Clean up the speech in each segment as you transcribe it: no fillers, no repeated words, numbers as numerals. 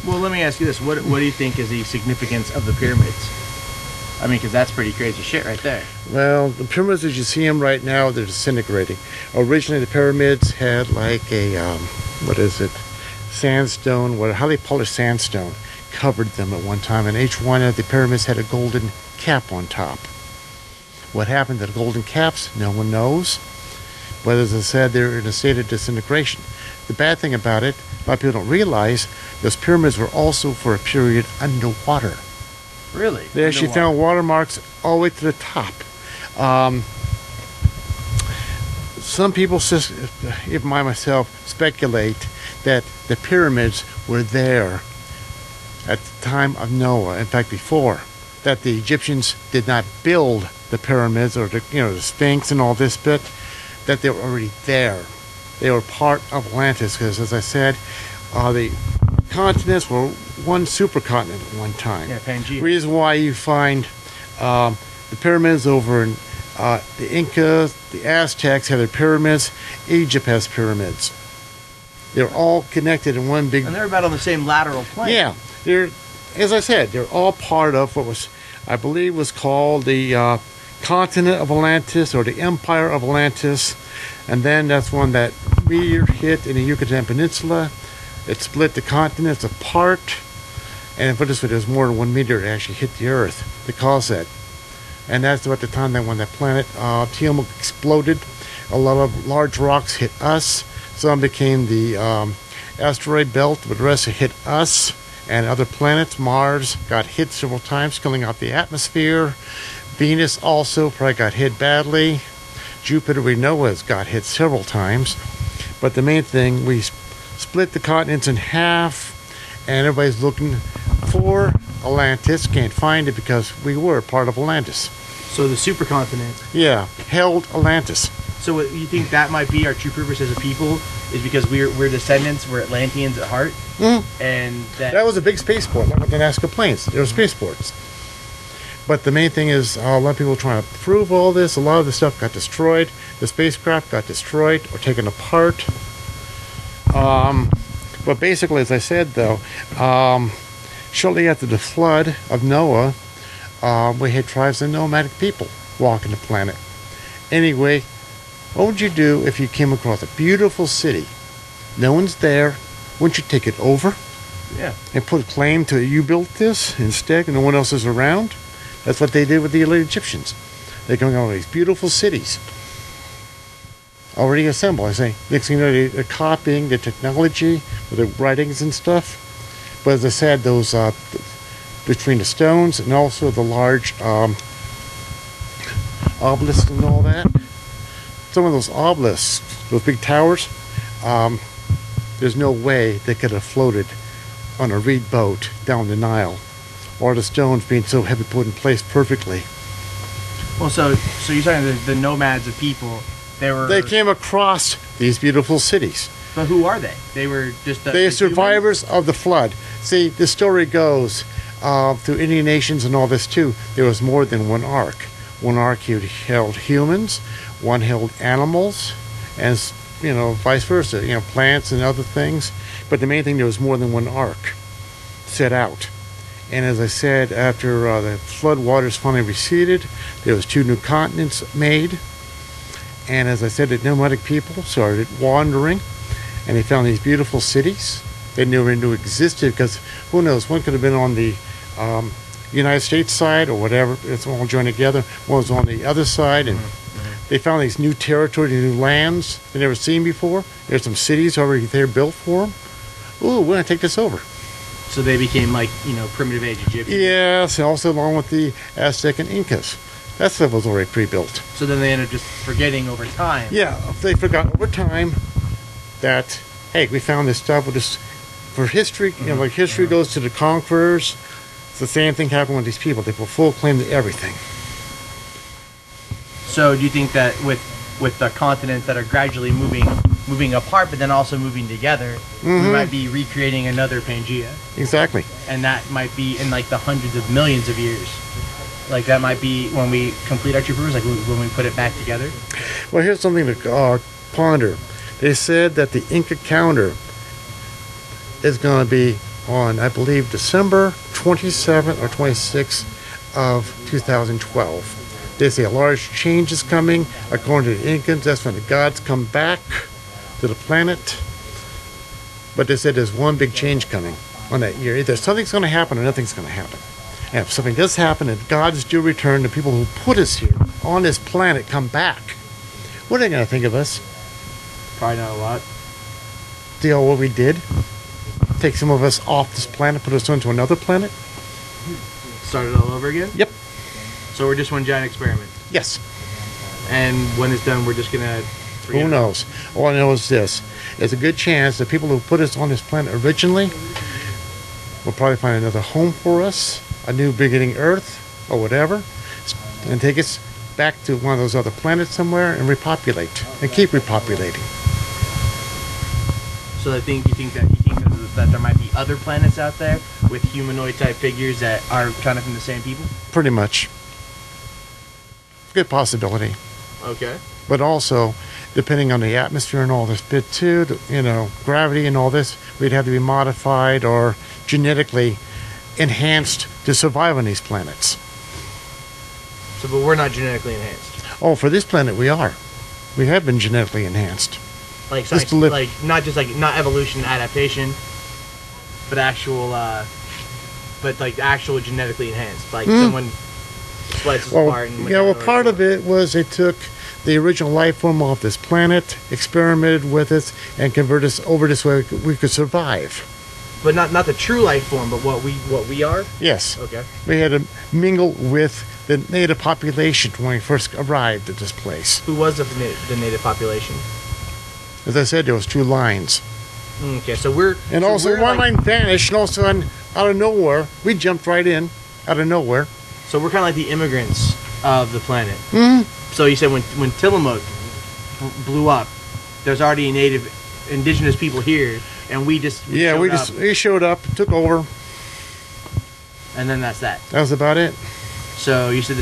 Well, let me ask you this: what do you think is the significance of the pyramids? I mean, because that's pretty crazy shit right there. Well, the pyramids as you see them right now, they're disintegrating. Originally, the pyramids had like a what is it? Sandstone, highly polished sandstone covered them at one time, and each one of the pyramids had a golden cap on top. What happened to the golden caps, no one knows. But as I said, they're in a state of disintegration. The bad thing about it, a lot of people don't realize, those pyramids were also for a period underwater. Really? They actually found watermarks all the way to the top. Some people, even myself, speculate that the pyramids were there at the time of Noah. In fact, before that, the Egyptians did not build the pyramids or the Sphinx and all this bit. That they were already there. They were part of Atlantis because, as I said, the continents were one supercontinent at one time. Yeah, Pangea. Reason why you find the pyramids over in the Incas, the Aztecs have their pyramids. Egypt has pyramids. They're all connected in one big. And they're about on the same lateral plane. Yeah, they're, as I said, they're all part of what was, I believe, was called the continent of Atlantis or the empire of Atlantis, and then that's when that meteor hit in the Yucatan Peninsula. It split the continents apart, and put this way, there's more than one meteor that actually hit the Earth that caused that. And that's about the time that when that planet Tiamat exploded, a lot of large rocks hit us. Some became the asteroid belt, but the rest hit us and other planets. Mars got hit several times, killing out the atmosphere. Venus also probably got hit badly. Jupiter, we know, has got hit several times. But the main thing, we split the continents in half, and everybody's looking for Atlantis. Can't find it because we were part of Atlantis. So the supercontinent. Yeah, held Atlantis. So what, you think that might be our true purpose as a people, is because we're descendants, we're Atlanteans at heart? And that was a big spaceport, like the Nazca Plains. There were spaceports. But the main thing is, a lot of people trying to prove all this. A lot of the stuff got destroyed. The spacecraft got destroyed or taken apart. But basically, as I said, though, shortly after the flood of Noah, we had tribes of nomadic people walking the planet. Anyway, what would you do if you came across a beautiful city? No one's there. Wouldn't you take it over? Yeah. And put claim to you built this instead, and no one else is around? That's what they did with the Egyptians. They're going on these beautiful cities, already assembled. I say, next thing you know, they're copying the technology with the writings and stuff. But as I said, those between the stones and also the large obelisks and all that. Some of those obelisks, those big towers, there's no way they could have floated on a reed boat down the Nile, or the stones being so heavy put in place perfectly. Well, so you're saying the nomads of people, they came across these beautiful cities. But who are they? They were just they're survivors of the flood. See, the story goes through Indian nations and all this too. There was more than one ark. One ark held humans, one held animals, and vice versa. Plants and other things. But the main thing, there was more than one ark set out. And as I said, after the flood waters finally receded, there was 2 new continents made. And as I said, the nomadic people started wandering, and they found these beautiful cities they never knew existed, because who knows, one could have been on the United States side or whatever, it's all joined together. One was on the other side, and they found these new territories, new lands they'd never seen before. There's some cities already there built for them. Ooh, we're going to take this over. So they became like, primitive age Egyptians. Yes, and also along with the Aztec and Incas. That stuff was already pre-built. So then they ended up just forgetting over time. Yeah, they forgot over time that, hey, we found this stuff with this, for history, like history goes to the conquerors. It's the same thing happened with these people. They put full claim to everything. So do you think that with the continents that are gradually moving apart, but then also moving together, we might be recreating another Pangea? Exactly. And that might be in like the hundreds of millions of years. Like that might be when we complete our true purpose, like when we put it back together. Well, here's something to ponder. They said that the Inca calendar is going to be on, I believe, December 27th or 26th of 2012. They say a large change is coming. According to the Incans, that's when the gods come back to the planet. But they said there's one big change coming on that year. Either something's going to happen or nothing's going to happen. And if something does happen and gods do return, the people who put us here on this planet come back, what are they going to think of us? Probably not a lot. See all what we did? Take some of us off this planet, put us onto another planet? Start it all over again? Yep. So we're just one giant experiment. Yes. And when it's done, we're just gonna. Who knows? All I know is this: there's a good chance the people who put us on this planet originally will probably find another home for us, a new beginning Earth or whatever, and take us back to one of those other planets somewhere and repopulate and keep repopulating. So you think that there might be other planets out there with humanoid type figures that are kind of from the same people? Pretty much. Good possibility. Okay. But also, depending on the atmosphere and all this bit too, gravity and all this, we'd have to be modified or genetically enhanced to survive on these planets. So, but we're not genetically enhanced. Oh, for this planet we are. We have been genetically enhanced. Like, Just to live. like not not evolution, adaptation, but actual genetically enhanced. Like someone splits us apart. And part of it was they took the original life form off this planet, experimented with it, and converted us over this way we could survive. But not the true life form, but what we are. Yes. Okay. We had to mingle with the native population when we first arrived at this place. Who was the native population? As I said, there was two lines. Okay, so we're... And so also we're one line vanished, and all of a sudden, out of nowhere, we jumped right in, out of nowhere. So we're kind of like the immigrants of the planet. Mm-hmm. So you said when Tillamook blew up, there's already native, indigenous people here, and we showed up, took over. And then that's that. That was about it. So you said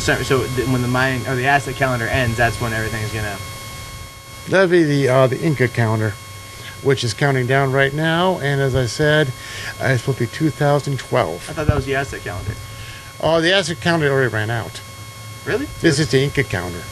when the Mayan or the Aztec calendar ends, that's when everything's gonna... That'd be the Inca calendar, which is counting down right now. And as I said, it's supposed to be 2012. I thought that was the Aztec calendar. Oh, the Aztec calendar already ran out. Really? This is the Inca calendar.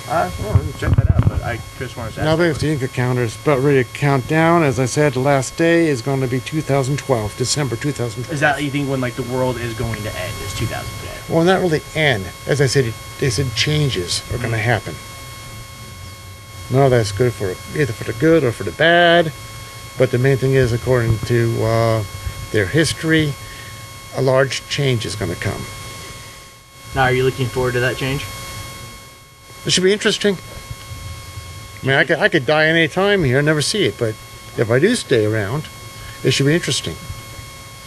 Well, check that out. But I just wanted to ask. Now there's the Inca calendar. It's about ready to count down. As I said, the last day is going to be 2012, December 2012. Is that you think when the world is going to end? Is 2012? Well, not really end. As I said, they said changes are going to happen. No, that's good for either for the good or for the bad. But the main thing is, according to their history, a large change is going to come. Now, are you looking forward to that change? It should be interesting. I mean, I could die any time here and never see it, but if I do stay around, it should be interesting.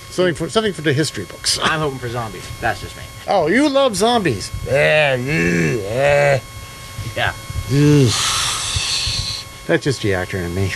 Something for the history books. I'm hoping for zombies. That's just me. Oh, you love zombies. Yeah. Yeah. That's just the actor in me.